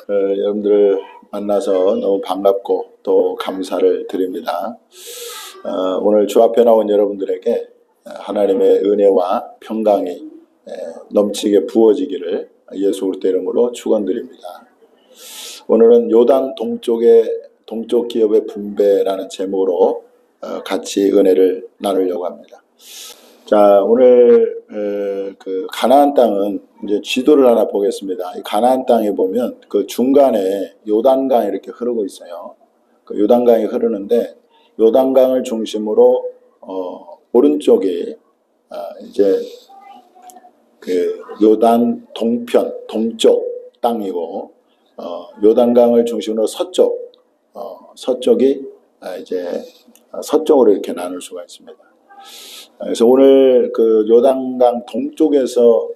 여러분들을 만나서 너무 반갑고 또 감사를 드립니다. 오늘 주 앞에 나온 여러분들에게 하나님의 은혜와 평강이 넘치게 부어지기를 예수 그리스도 이름으로 축원드립니다. 오늘은 요단 동쪽 기업의 분배라는 제목으로 같이 은혜를 나누려고 합니다. 자, 오늘 그 가나안 땅은 이제 지도를 하나 보겠습니다. 이 가나안 땅에 보면 그 중간에 요단강이 이렇게 흐르고 있어요. 그 요단강이 흐르는데 요단강을 중심으로 오른쪽이 이제 그 요단 동쪽 땅이고 요단강을 중심으로 서쪽이 이제 서쪽으로 이렇게 나눌 수가 있습니다. 그래서 오늘 그 요단강 동쪽에서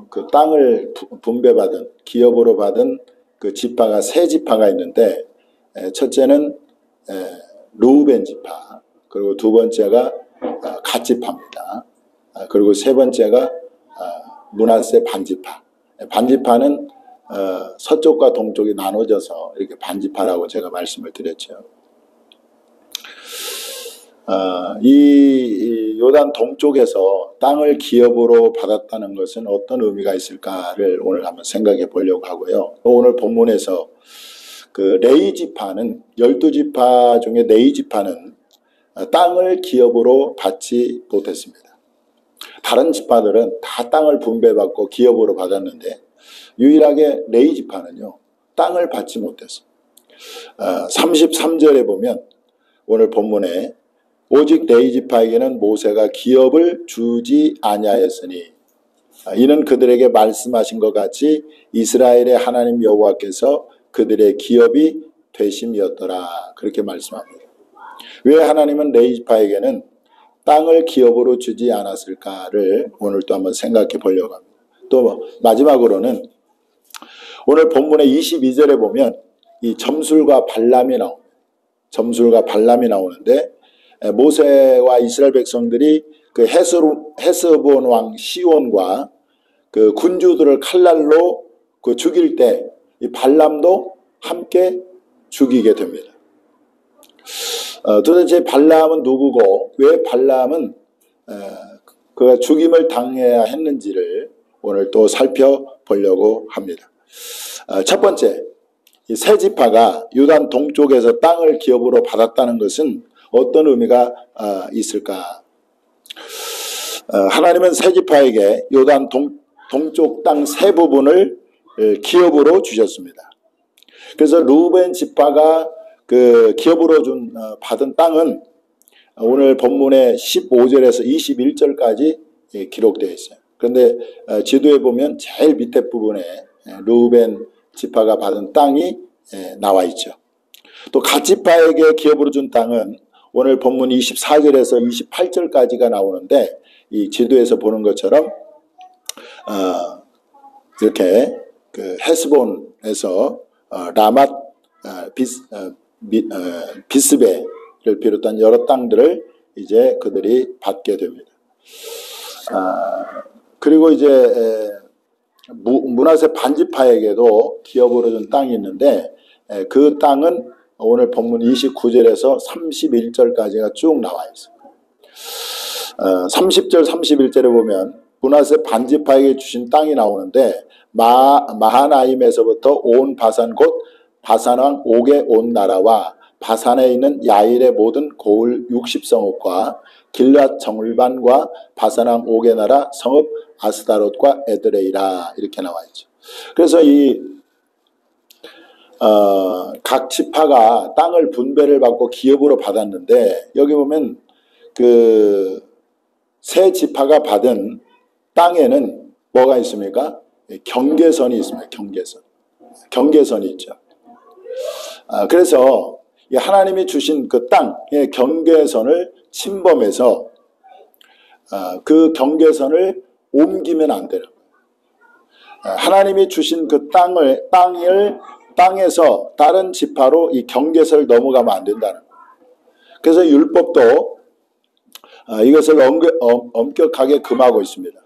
그 땅을 분배받은 기업으로 받은 그 지파가 세 지파가 있는데, 첫째는 르우벤 지파, 그리고 두 번째가 갓 지파입니다. 그리고 세 번째가 므낫세 반지파. 반지파는 서쪽과 동쪽이 나눠져서 이렇게 반지파라고 제가 말씀을 드렸죠. 이 요단 동쪽에서 땅을 기업으로 받았다는 것은 어떤 의미가 있을까를 오늘 한번 생각해 보려고 하고요. 오늘 본문에서 그 레위 지파는 12지파 중에 레위 지파는 땅을 기업으로 받지 못했습니다. 다른 지파들은 다 땅을 분배받고 기업으로 받았는데 유일하게 레위 지파는요, 땅을 받지 못했어요. 33절에 보면 오늘 본문에 오직 레위 지파에게는 모세가 기업을 주지 아니하였으니 이는 그들에게 말씀하신 것 같이 이스라엘의 하나님 여호와께서 그들의 기업이 되심이었더라, 그렇게 말씀합니다. 왜 하나님은 레위 지파에게는 땅을 기업으로 주지 않았을까를 오늘 또 한번 생각해 보려고 합니다. 또 마지막으로는 오늘 본문의 22절에 보면 이 점술과 발람이 나오는데 모세와 이스라엘 백성들이 그 헤스본 왕 시온과 그 군주들을 칼날로 그 죽일 때 이 발람도 함께 죽이게 됩니다. 도대체 발람은 누구고 왜 발람은 그가 죽임을 당해야 했는지를 오늘 또 살펴보려고 합니다. 첫 번째, 이 세 지파가 요단 동쪽에서 땅을 기업으로 받았다는 것은 어떤 의미가 있을까? 하나님은 세 지파에게 요단 동쪽 땅 세 부분을 기업으로 주셨습니다. 그래서 르우벤 지파가 그 기업으로 받은 땅은 오늘 본문의 15절에서 21절까지 기록되어 있어요. 그런데 지도에 보면 제일 밑에 부분에 르우벤 지파가 받은 땅이 나와 있죠. 또 갓 지파에게 기업으로 준 땅은 오늘 본문 24절에서 28절까지가 나오는데 이 지도에서 보는 것처럼 이렇게 그 헤스본에서 라맛 비스베를 비롯한 여러 땅들을 이제 그들이 받게 됩니다. 그리고 이제 므낫세 반지파에게도 기업으로 준 땅이 있는데 그 땅은 오늘 본문 29절에서 31절까지가 쭉 나와 있어요. 30절 31절에 보면 므낫세 반지파에게 주신 땅이 나오는데 마하나임에서부터 온 바산 곧 바산왕 옥의 온 나라와 바산에 있는 야일의 모든 고을 60성읍과 길앗 정울반과 바산왕 옥의 나라 성읍 아스다롯과 에드레이라, 이렇게 나와 있죠. 그래서 이 각 지파가 땅을 분배를 받고 기업으로 받았는데 여기 보면 그 세 지파가 받은 땅에는 뭐가 있습니까? 경계선이 있습니다. 경계선이 있죠. 그래서 하나님이 주신 그 땅의 경계선을 침범해서 그 경계선을 옮기면 안 되는 거예요. 하나님이 주신 그 땅에서 다른 지파로 이 경계선을 넘어가면 안 된다는 거예요. 그래서 율법도 이것을 엄격하게 금하고 있습니다.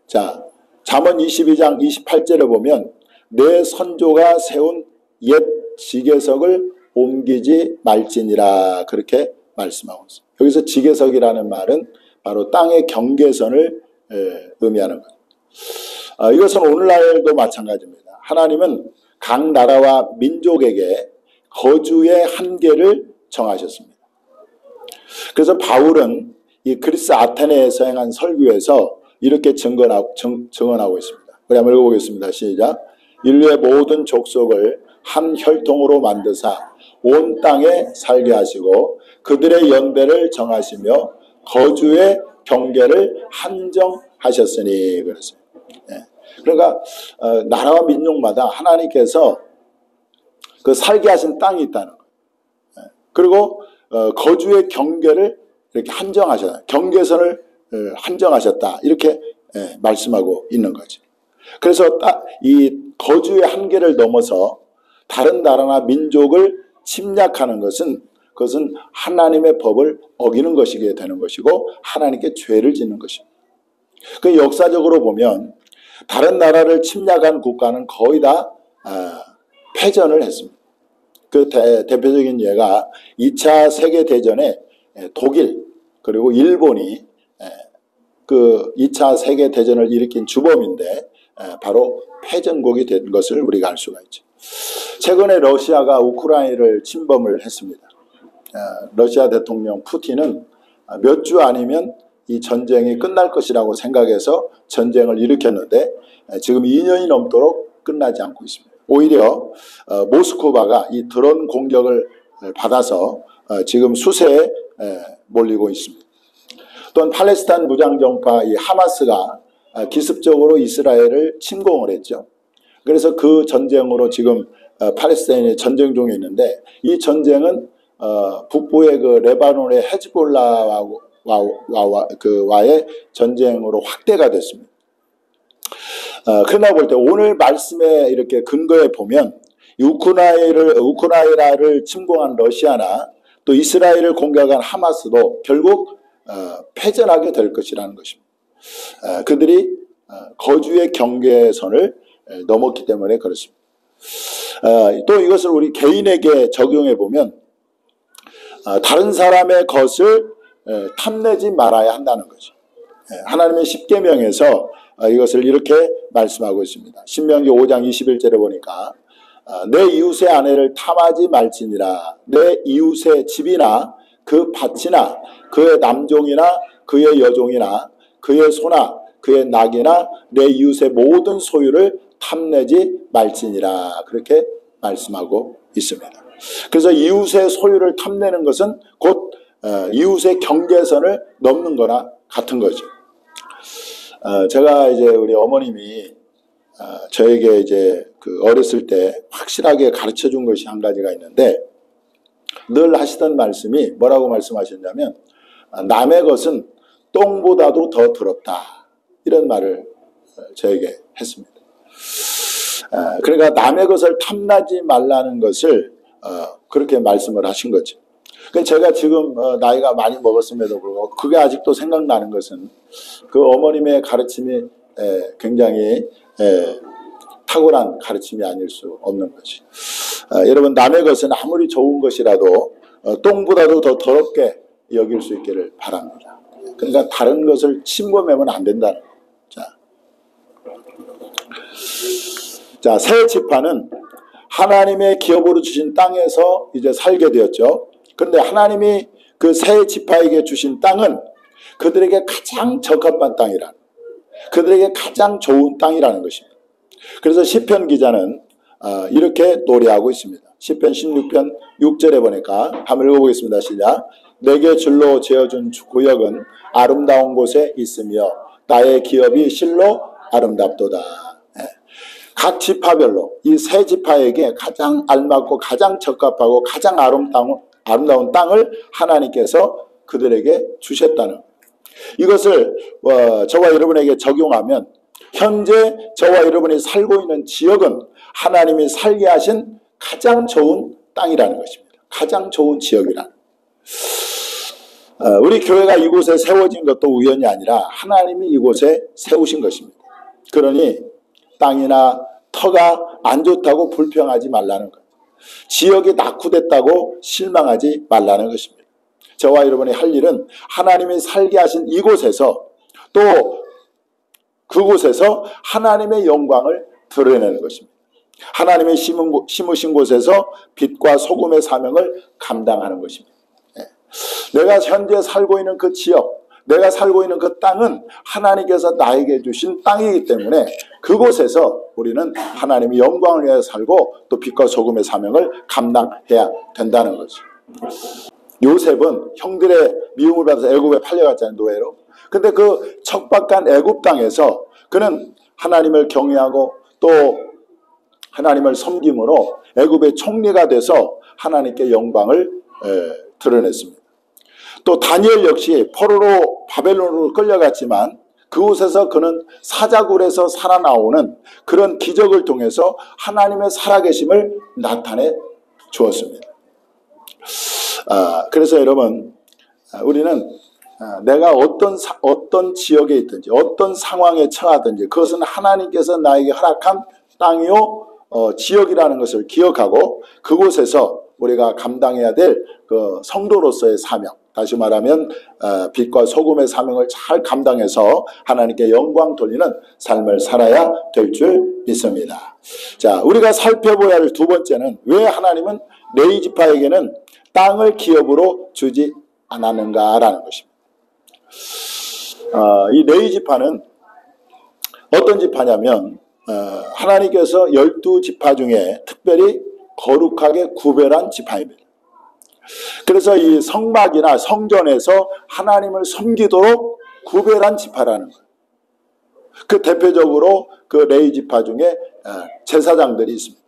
자, 잠언 22장 28절에 보면 내 선조가 세운 옛 지계석을 옮기지 말지니라 그렇게 말씀하고 있습니다. 여기서 지계석이라는 말은 바로 땅의 경계선을 의미하는 거죠. 이것은 오늘날도 마찬가지입니다. 하나님은 각 나라와 민족에게 거주의 한계를 정하셨습니다. 그래서 바울은 이 그리스 아테네에서 행한 설교에서 이렇게 증언하고 있습니다. 우리 한번 읽어보겠습니다. 시작. 인류의 모든 족속을 한 혈통으로 만드사 온 땅에 살게 하시고 그들의 연배를 정하시며 거주의 경계를 한정하셨으니 그랬어요. 그러니까 나라와 민족마다 하나님께서 그 살게 하신 땅이 있다는 거예요. 그리고 거주의 경계를 이렇게 한정하셨다. 경계선을 한정하셨다. 이렇게 말씀하고 있는 거죠. 그래서 이 거주의 한계를 넘어서 다른 나라나 민족을 침략하는 것은 그것은 하나님의 법을 어기는 것이게 되는 것이고 하나님께 죄를 짓는 것입니다. 그 역사적으로 보면 다른 나라를 침략한 국가는 거의 다 패전을 했습니다. 그 대표적인 예가 2차 세계대전에 독일 그리고 일본이 그 2차 세계대전을 일으킨 주범인데 바로 패전국이 된 것을 우리가 알 수가 있죠. 최근에 러시아가 우크라이나를 침범을 했습니다. 러시아 대통령 푸틴은 몇 주 아니면 이 전쟁이 끝날 것이라고 생각해서 전쟁을 일으켰는데 지금 2년이 넘도록 끝나지 않고 있습니다. 오히려 모스크바가 이 드론 공격을 받아서 지금 수세에 몰리고 있습니다. 또한 팔레스타인 무장정파 이 하마스가 기습적으로 이스라엘을 침공을 했죠. 그래서 그 전쟁으로 지금 팔레스타인이 전쟁 중에 있는데 이 전쟁은 북부의 그 레바논의 헤즈볼라와의 전쟁으로 확대가 됐습니다. 그러나 볼 때 오늘 말씀에 이렇게 근거해 보면 우크라이나를 침공한 러시아나 또 이스라엘을 공격한 하마스도 결국 패전하게 될 것이라는 것입니다. 그들이 거주의 경계선을 넘었기 때문에 그렇습니다. 또 이것을 우리 개인에게 적용해 보면 다른 사람의 것을 탐내지 말아야 한다는 거죠. 하나님의 십계명에서 이것을 이렇게 말씀하고 있습니다. 신명기 5장 21절에 보니까 내 이웃의 아내를 탐하지 말지니라. 내 이웃의 집이나 그 밭이나 그의 남종이나 그의 여종이나 그의 소나 그의 낙이나 내 이웃의 모든 소유를 탐내지 말지니라. 그렇게 말씀하고 있습니다. 그래서 이웃의 소유를 탐내는 것은 곧 이웃의 경계선을 넘는 거나 같은 거죠. 제가 이제 우리 어머님이 저에게 이제 그 어렸을 때 확실하게 가르쳐 준 것이 한 가지가 있는데 늘 하시던 말씀이 뭐라고 말씀하셨냐면 남의 것은 똥보다도 더 더럽다. 이런 말을 저에게 했습니다. 그러니까 남의 것을 탐나지 말라는 것을 그렇게 말씀을 하신 거죠. 제가 지금 나이가 많이 먹었음에도 불구하고 그게 아직도 생각나는 것은 그 어머님의 가르침이 굉장히 탁월한 가르침이 아닐 수 없는 거지. 여러분 남의 것은 아무리 좋은 것이라도 똥보다도 더 더럽게 여길 수 있기를 바랍니다. 그러니까 다른 것을 침범하면 안 된다는 거예요. 자, 새 지파는 하나님의 기업으로 주신 땅에서 이제 살게 되었죠. 그런데 하나님이 그 새 지파에게 주신 땅은 그들에게 가장 적합한 땅이라는, 그들에게 가장 좋은 땅이라는 것입니다. 그래서 시편 기자는 이렇게 노래하고 있습니다. 시편 16편 6절에 보니까 한번 읽어보겠습니다. 시작. 내게 줄로 지어준 구역은 아름다운 곳에 있으며 나의 기업이 실로 아름답도다. 각 지파별로 이 새 지파에게 가장 알맞고 가장 적합하고 가장 아름다운 땅을 하나님께서 그들에게 주셨다는, 이것을 저와 여러분에게 적용하면 현재 저와 여러분이 살고 있는 지역은 하나님이 살게 하신 가장 좋은 땅이라는 것입니다. 가장 좋은 지역이라는. 우리 교회가 이곳에 세워진 것도 우연이 아니라 하나님이 이곳에 세우신 것입니다. 그러니 땅이나 터가 안 좋다고 불평하지 말라는 것. 지역이 낙후됐다고 실망하지 말라는 것입니다. 저와 여러분이 할 일은 하나님이 살게 하신 이곳에서 또 그곳에서 하나님의 영광을 드러내는 것입니다. 하나님이 심으신 곳에서 빛과 소금의 사명을 감당하는 것입니다. 내가 현재 살고 있는 그 지역, 내가 살고 있는 그 땅은 하나님께서 나에게 주신 땅이기 때문에 그곳에서 우리는 하나님의 영광을 위해 살고 또 빛과 소금의 사명을 감당해야 된다는 거죠. 요셉은 형들의 미움을 받아서 애굽에 팔려갔잖아요, 노예로. 근데 그 척박한 애굽 땅에서 그는 하나님을 경외하고 또 하나님을 섬김으로 애굽의 총리가 돼서 하나님께 영광을 드러냈습니다. 또 다니엘 역시 포로로 바벨론으로 끌려갔지만 그곳에서 그는 사자굴에서 살아나오는 그런 기적을 통해서 하나님의 살아계심을 나타내 주었습니다. 그래서 여러분, 우리는 내가 어떤 지역에 있든지 어떤 상황에 처하든지 그것은 하나님께서 나에게 허락한 땅이요 지역이라는 것을 기억하고 그곳에서 우리가 감당해야 될 그 성도로서의 사명, 다시 말하면 빛과 소금의 사명을 잘 감당해서 하나님께 영광 돌리는 삶을 살아야 될 줄 믿습니다. 자, 우리가 살펴보아야 할 두 번째는 왜 하나님은 레위 지파에게는 땅을 기업으로 주지 않았는가라는 것입니다. 이 레위 지파는 어떤 지파냐면 하나님께서 12지파 중에 특별히 거룩하게 구별한 지파입니다. 그래서 이 성막이나 성전에서 하나님을 섬기도록 구별한 지파라는 거예요. 그 대표적으로 그 레위 지파 중에 제사장들이 있습니다.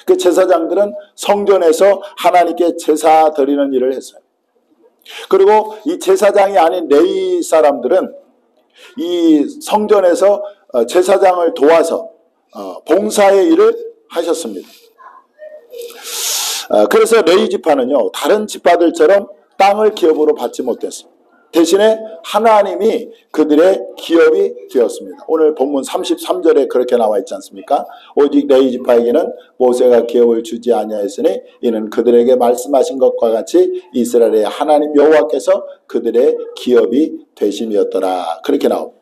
그 제사장들은 성전에서 하나님께 제사 드리는 일을 했어요. 그리고 이 제사장이 아닌 레위 사람들은 이 성전에서 제사장을 도와서 봉사의 일을 하셨습니다. 그래서 레위 지파는요, 다른 지파들처럼 땅을 기업으로 받지 못했어요. 대신에 하나님이 그들의 기업이 되었습니다. 오늘 본문 33절에 그렇게 나와 있지 않습니까? 오직 레위 지파에게는 모세가 기업을 주지 아니하였으니 이는 그들에게 말씀하신 것과 같이 이스라엘의 하나님 여호와께서 그들의 기업이 되심이었더라. 그렇게 나옵니다.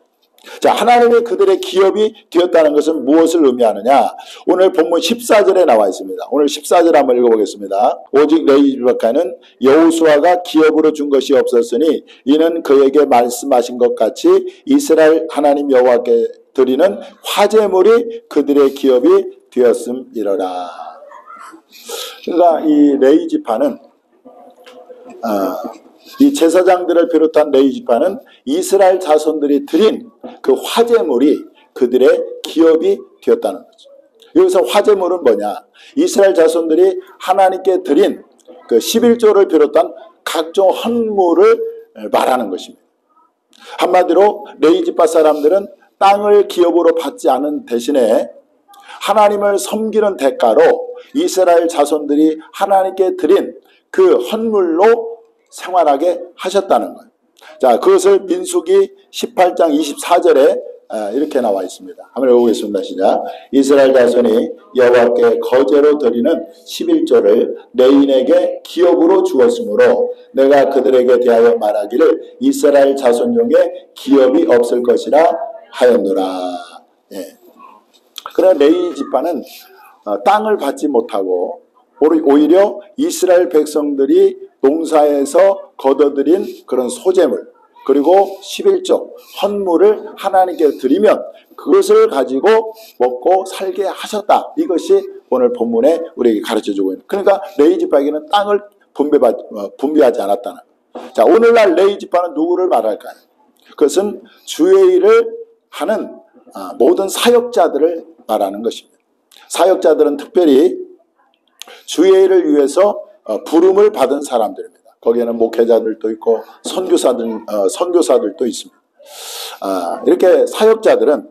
자, 하나님이 그들의 기업이 되었다는 것은 무엇을 의미하느냐? 오늘 본문 14절에 나와 있습니다. 오늘 14절 한번 읽어보겠습니다. 오직 레위 지파는 여호수아가 기업으로 준 것이 없었으니 이는 그에게 말씀하신 것 같이 이스라엘 하나님 여호와께 드리는 화제물이 그들의 기업이 되었음이러라. 그러니까 이 레위 지파는 이 제사장들을 비롯한 레위 지파는 이스라엘 자손들이 드린 그 화제물이 그들의 기업이 되었다는 거죠. 여기서 화제물은 뭐냐? 이스라엘 자손들이 하나님께 드린 그 11조를 비롯한 각종 헌물을 말하는 것입니다. 한마디로 레위 지파 사람들은 땅을 기업으로 받지 않은 대신에 하나님을 섬기는 대가로 이스라엘 자손들이 하나님께 드린 그 헌물로 생활하게 하셨다는 거예요. 자, 그것을 민수기 18장 24절에 이렇게 나와 있습니다. 한번 읽어보겠습니다. 시작. 이스라엘 자손이 여호와께 거제로 드리는 11조를 레인에게 기업으로 주었으므로 내가 그들에게 대하여 말하기를 이스라엘 자손 중에 기업이 없을 것이라 하였노라. 예. 그러나 레위 지파는 땅을 받지 못하고 오히려 이스라엘 백성들이 농사에서 거둬들인 그런 소재물 그리고 11조 헌물을 하나님께 드리면 그것을 가지고 먹고 살게 하셨다. 이것이 오늘 본문에 우리에게 가르쳐주고 있는. 그러니까 레위 지파에게는 땅을 분배하지 않았다는. 자, 오늘날 레위 지파는 누구를 말할까요? 그것은 주의 일을 하는 모든 사역자들을 말하는 것입니다. 사역자들은 특별히 주의 일을 위해서 부름을 받은 사람들입니다. 거기에는 목회자들도 있고 선교사들도 있습니다. 이렇게 사역자들은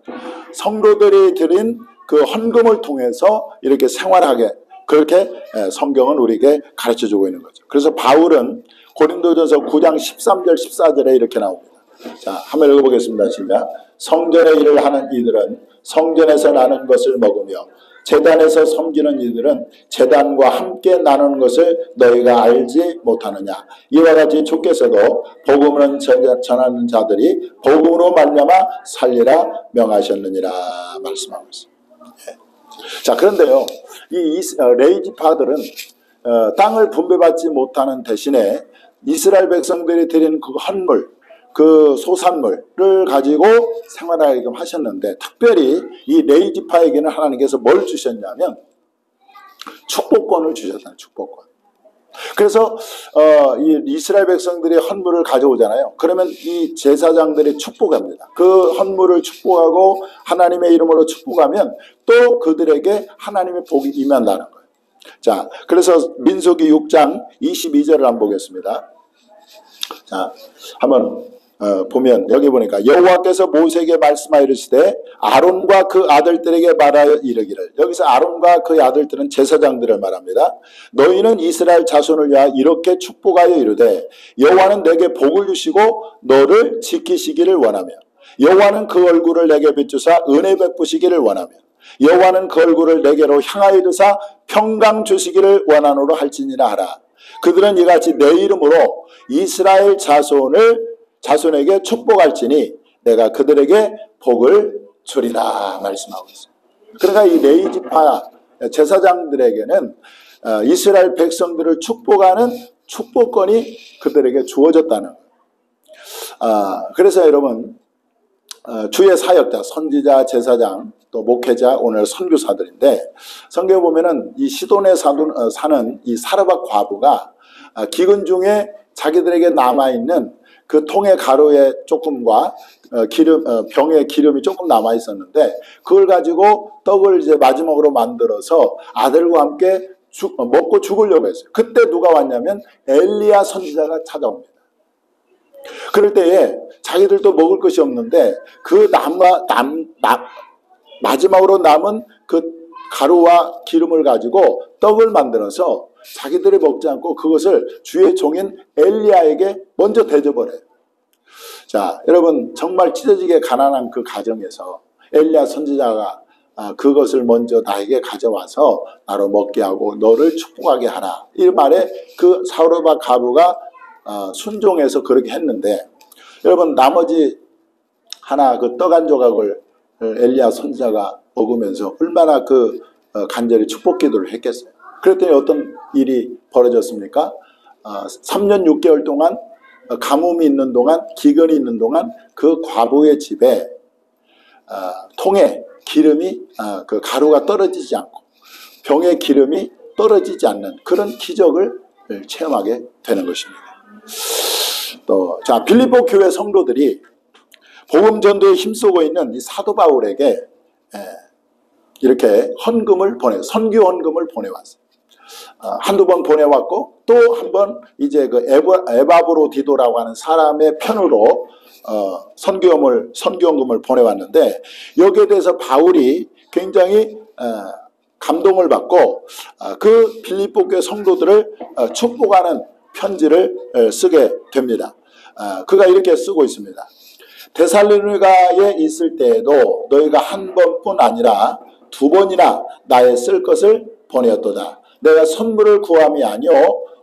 성도들이 드린 그 헌금을 통해서 이렇게 생활하게 그렇게 성경은 우리에게 가르쳐주고 있는 거죠. 그래서 바울은 고린도전서 9장 13절 14절에 이렇게 나옵니다. 자, 한번 읽어보겠습니다. 시작. 성전의 일을 하는 이들은 성전에서 나는 것을 먹으며 제단에서 섬기는 이들은 제단과 함께 나누는 것을 너희가 알지 못하느냐. 이와 같이 주께서도 복음을 전하는 자들이 복음으로 말미암아 살리라 명하셨느니라 말씀하고 있습니다. 자, 그런데요, 이 레위지파들은 땅을 분배받지 못하는 대신에 이스라엘 백성들이 드린 그 헌물, 그 소산물을 가지고 생활하게끔 하셨는데, 특별히 이 레위지파에게는 하나님께서 뭘 주셨냐면 축복권을 주셨다는 축복권. 그래서 이 이스라엘 백성들이 헌물을 가져오잖아요. 그러면 이 제사장들이 축복합니다. 그 헌물을 축복하고 하나님의 이름으로 축복하면 또 그들에게 하나님의 복이 임한다는 거예요. 자, 그래서 민수기 6장 22절을 한번 보겠습니다. 자, 한번 보면 여기 보니까 여호와께서 모세에게 말씀하시되 아론과 그 아들들에게 말하여 이르기를. 여기서 아론과 그 아들들은 제사장들을 말합니다. 너희는 이스라엘 자손을 위하여 이렇게 축복하여 이르되 여호와는 내게 복을 주시고 너를 지키시기를 원하며 여호와는 그 얼굴을 내게 비추사 은혜 베푸시기를 원하며 여호와는 그 얼굴을 내게로 향하여 이르사 평강 주시기를 원하노로 할지니라 하라. 그들은 이같이 내 이름으로 이스라엘 자손에게 축복할지니 내가 그들에게 복을 주리라 말씀하고 있습니다. 그러니까 이 레위지파 제사장들에게는 이스라엘 백성들을 축복하는 축복권이 그들에게 주어졌다는 거예요. 그래서 여러분, 주의 사역자, 선지자, 제사장, 또 목회자, 오늘 선교사들인데, 성경에 보면은 이 시돈에 사는 이 사르밧 과부가 기근 중에 자기들에게 남아있는 그 통의 가루의 조금과 병에 기름이 조금 남아 있었는데, 그걸 가지고 떡을 이제 마지막으로 만들어서 아들과 함께 먹고 죽으려고 했어요. 그때 누가 왔냐면 엘리야 선지자가 찾아옵니다. 그럴 때에 자기들도 먹을 것이 없는데 그 마지막으로 남은 그 가루와 기름을 가지고 떡을 만들어서 자기들이 먹지 않고 그것을 주의 종인 엘리야에게 먼저 대접을 해요. 자, 여러분, 정말 찢어지게 가난한 그 가정에서 엘리야 선지자가 그것을 먼저 나에게 가져와서 나로 먹게 하고 너를 축복하게 하라, 이 말에 그 사르밧 과부가 순종해서 그렇게 했는데, 여러분, 나머지 하나 그 떡 한 조각을 엘리야 선지자가 먹으면서 얼마나 그 간절히 축복 기도를 했겠어요. 그랬더니 어떤 일이 벌어졌습니까? 3년 6개월 동안 가뭄이 있는 동안, 기근이 있는 동안 그 과부의 집에 통에 기름이 그 가루가 떨어지지 않고 병의 기름이 떨어지지 않는 그런 기적을 체험하게 되는 것입니다. 또, 자, 빌립보 교회 성도들이 복음 전도에 힘쓰고 있는 이 사도 바울에게 이렇게 헌금을 선교 헌금을 보내왔어요. 한두 번 보내왔고 또 한 번 이제 그 에바브로디도라고 하는 사람의 편으로 선교헌금을 보내왔는데, 여기에 대해서 바울이 굉장히 감동을 받고 그 빌립보 교회 성도들을 축복하는 편지를 쓰게 됩니다. 그가 이렇게 쓰고 있습니다. 데살로니가에 있을 때에도 너희가 한 번뿐 아니라 두 번이나 나의 쓸 것을 보내었도다. 내가 선물을 구함이 아니요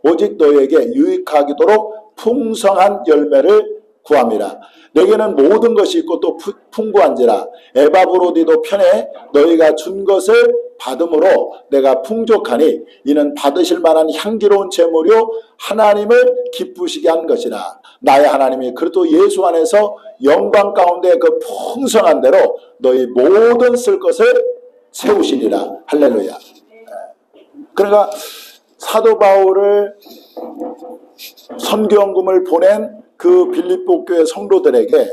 오직 너희에게 유익하도록 풍성한 열매를 구함이라. 내게는 모든 것이 있고 또 풍부한지라. 에바브로디도 편에 너희가 준 것을 받음으로 내가 풍족하니 이는 받으실 만한 향기로운 제물이요 하나님을 기쁘시게 한 것이라. 나의 하나님이 그리스도 예수 안에서 영광 가운데 그 풍성한 대로 너희 모든 쓸 것을 채우시리라. 할렐루야. 그러니까 사도 바울을 선교헌금을 보낸 그 빌립보 교회 성도들에게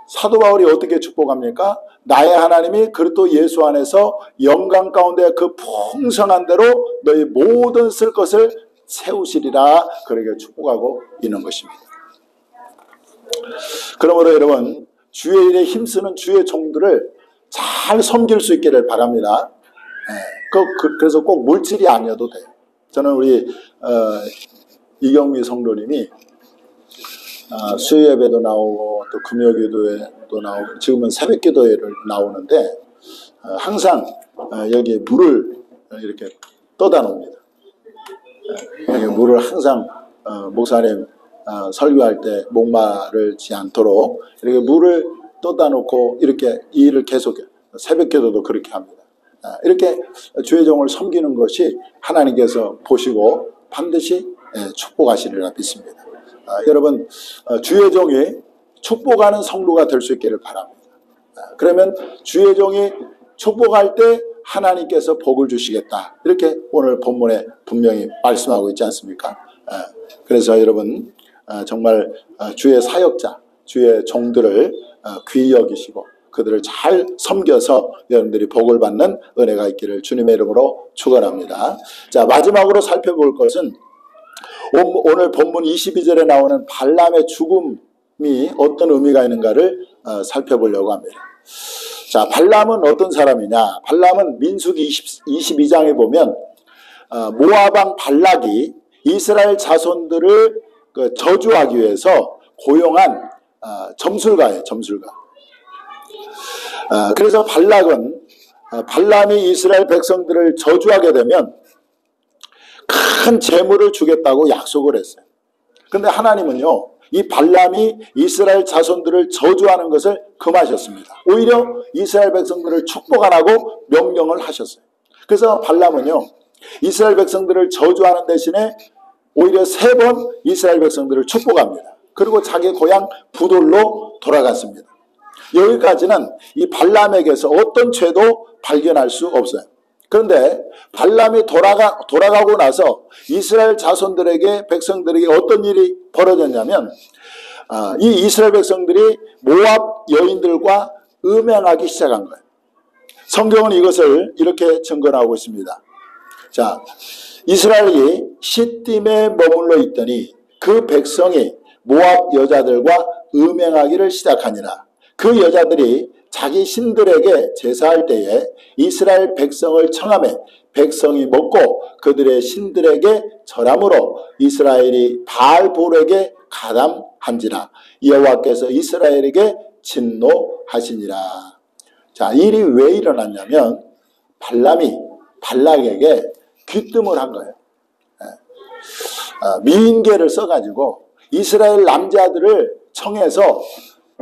사도 바울이 어떻게 축복합니까? 나의 하나님이 그리스도 예수 안에서 영광 가운데 그 풍성한 대로 너희 모든 쓸 것을 채우시리라, 그렇게 축복하고 있는 것입니다. 그러므로 여러분, 주의 일에 힘쓰는 주의 종들을 잘 섬길 수 있기를 바랍니다. 그래서 꼭 물질이 아니어도 돼요. 저는 우리 이경미 성도님이 수요예배도 나오고 또 금요기도에도 나오고 지금은 새벽기도회를 나오는데 항상 여기 물을 이렇게 떠다 놓습니다. 여기 물을 항상 목사님 설교할 때 목마르지 않도록 이렇게 물을 떠다 놓고 이렇게 이 일을 계속해요. 새벽기도도 그렇게 합니다. 이렇게 주의 종을 섬기는 것이 하나님께서 보시고 반드시 축복하시리라 믿습니다. 여러분 주의 종이 축복하는 성도가 될 수 있기를 바랍니다. 그러면 주의 종이 축복할 때 하나님께서 복을 주시겠다. 이렇게 오늘 본문에 분명히 말씀하고 있지 않습니까? 그래서 여러분 정말 주의 사역자, 주의 종들을 귀히 여기시고 그들을 잘 섬겨서 여러분들이 복을 받는 은혜가 있기를 주님의 이름으로 축원합니다. 자, 마지막으로 살펴볼 것은 오늘 본문 22절에 나오는 발람의 죽음이 어떤 의미가 있는가를 살펴보려고 합니다. 자, 발람은 어떤 사람이냐? 발람은 민수기 22장에 보면 모압 왕 발락이 이스라엘 자손들을 저주하기 위해서 고용한 점술가예요. 점술가. 그래서 발람이 이스라엘 백성들을 저주하게 되면 큰 재물을 주겠다고 약속을 했어요. 그런데 하나님은요, 이 발람이 이스라엘 자손들을 저주하는 것을 금하셨습니다. 오히려 이스라엘 백성들을 축복 안 하고 명령을 하셨어요. 그래서 발람은요, 이스라엘 백성들을 저주하는 대신에 오히려 3번 이스라엘 백성들을 축복합니다. 그리고 자기 고향 부돌로 돌아갔습니다. 여기까지는 이 발람에게서 어떤 죄도 발견할 수 없어요. 그런데 발람이 돌아가고 나서 이스라엘 자손들에게, 백성들에게 어떤 일이 벌어졌냐면 이 이스라엘 백성들이 모압 여인들과 음행하기 시작한 거예요. 성경은 이것을 이렇게 증거하고 있습니다. 자, 이스라엘이 시딤에 머물러 있더니 그 백성이 모압 여자들과 음행하기를 시작하니라. 그 여자들이 자기 신들에게 제사할 때에 이스라엘 백성을 청하매 백성이 먹고 그들의 신들에게 절함으로 이스라엘이 바알볼에게 가담한지라. 여호와께서 이스라엘에게 진노하시니라. 자, 일이 왜 일어났냐면 발람이 발락에게 귀뜸을 한 거예요. 미인계를 써가지고 이스라엘 남자들을 청해서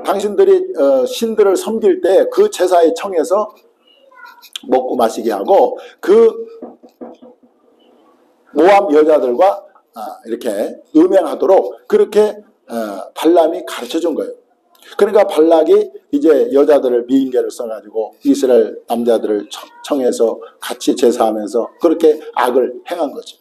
당신들이 신들을 섬길 때 그 제사에 청해서 먹고 마시게 하고 그 모압 여자들과 이렇게 음행하도록 그렇게 발람이 가르쳐 준 거예요. 그러니까 발락이 이제 여자들을 미인계를 써가지고 이스라엘 남자들을 청해서 같이 제사하면서 그렇게 악을 행한 거죠.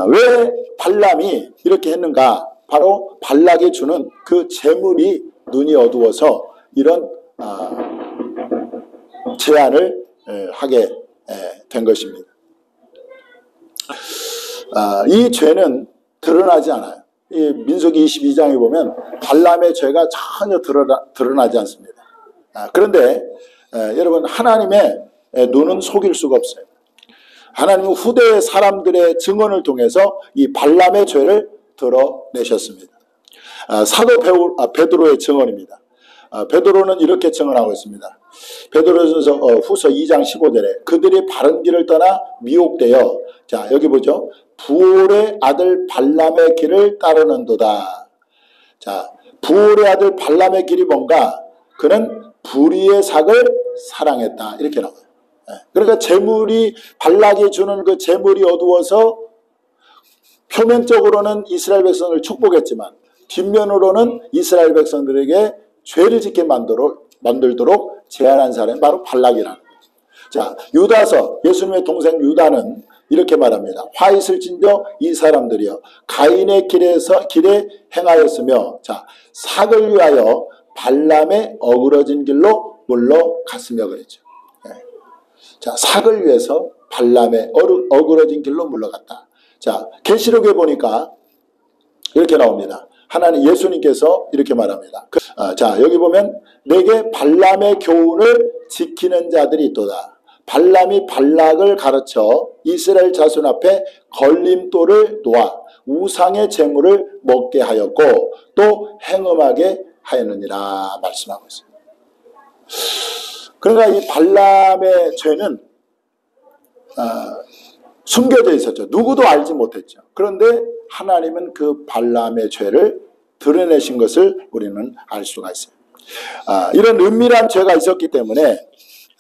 왜 발람이 이렇게 했는가? 바로 발락이 주는 그 재물이 눈이 어두워서 이런 제안을 하게 된 것입니다. 이 죄는 드러나지 않아요. 이 민수기 22장에 보면 발람의 죄가 전혀 드러나지 않습니다. 그런데 여러분 하나님의 눈은 속일 수가 없어요. 하나님은 후대 사람들의 증언을 통해서 이 발람의 죄를 드러내셨습니다. 사도 베드로의 증언입니다. 베드로는 이렇게 증언하고 있습니다. 베드로전서 후서 2장 15절에 그들이 바른 길을 떠나 미혹되어, 자 여기 보죠. 부올의 아들 발람의 길을 따르는도다. 자, 부올의 아들 발람의 길이 뭔가? 그는 불의의 삭을 사랑했다. 이렇게 나와요. 그러니까 재물이, 발락이 주는 그 재물이 어두워서 표면적으로는 이스라엘 백성을 축복했지만 뒷면으로는 이스라엘 백성들에게 죄를 짓게 만들도록 제안한 사람이 바로 발락이라는 거예요. 자, 유다서, 예수님의 동생 유다는 이렇게 말합니다. 화 있을진저 이 사람들이여 가인의 길에 행하였으며, 자, 삭을 위하여 발람의 어그러진 길로 물러갔으며 그랬죠. 자, 삭을 위해서 발람의 어그러진 길로 물러갔다. 자, 계시록에 보니까 이렇게 나옵니다. 하나님 예수님께서 이렇게 말합니다. 자, 여기 보면 내게 발람의 교훈을 지키는 자들이 있도다. 발람이 발락을 가르쳐 이스라엘 자손 앞에 걸림돌을 놓아 우상의 재물을 먹게 하였고 또 행음하게 하였느니라 말씀하고 있습니다. 그러니까 이 발람의 죄는 숨겨져 있었죠. 누구도 알지 못했죠. 그런데 하나님은 그 발람의 죄를 드러내신 것을 우리는 알 수가 있어요. 이런 은밀한 죄가 있었기 때문에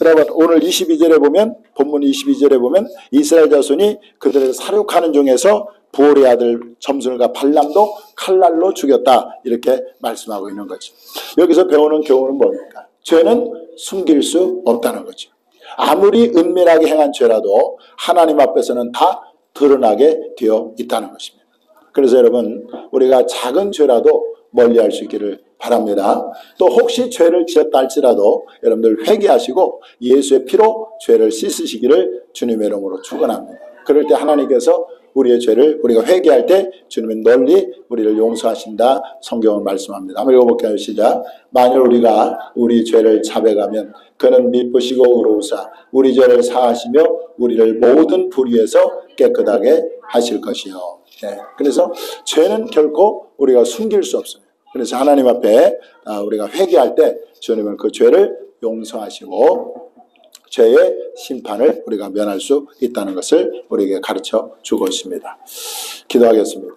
여러분 오늘 22절에 보면, 본문 22절에 보면 이스라엘 자손이 그들을 사륙하는 중에서 부올의 아들 점술과 발람도 칼날로 죽였다, 이렇게 말씀하고 있는 거죠. 여기서 배우는 교훈은 뭡니까? 죄는 숨길 수 없다는 거죠. 아무리 은밀하게 행한 죄라도 하나님 앞에서는 다 드러나게 되어 있다는 것입니다. 그래서 여러분 우리가 작은 죄라도 멀리할 수 있기를 바랍니다. 또 혹시 죄를 지었다 할지라도 여러분들 회개하시고 예수의 피로 죄를 씻으시기를 주님의 이름으로 축원합니다. 그럴 때 하나님께서 우리의 죄를 우리가 회개할 때 주님은 널리 우리를 용서하신다, 성경은 말씀합니다. 한번 읽어볼게요. 시작. 만일 우리가 우리 죄를 자백하면 그는 미쁘시고 의로우사 우리 죄를 사하시며 우리를 모든 불의에서 깨끗하게 하실 것이요. 네. 그래서 죄는 결코 우리가 숨길 수 없습니다. 그래서 하나님 앞에 우리가 회개할 때 주님은 그 죄를 용서하시고 죄의 심판을 우리가 면할 수 있다는 것을 우리에게 가르쳐 주고 있습니다. 기도하겠습니다.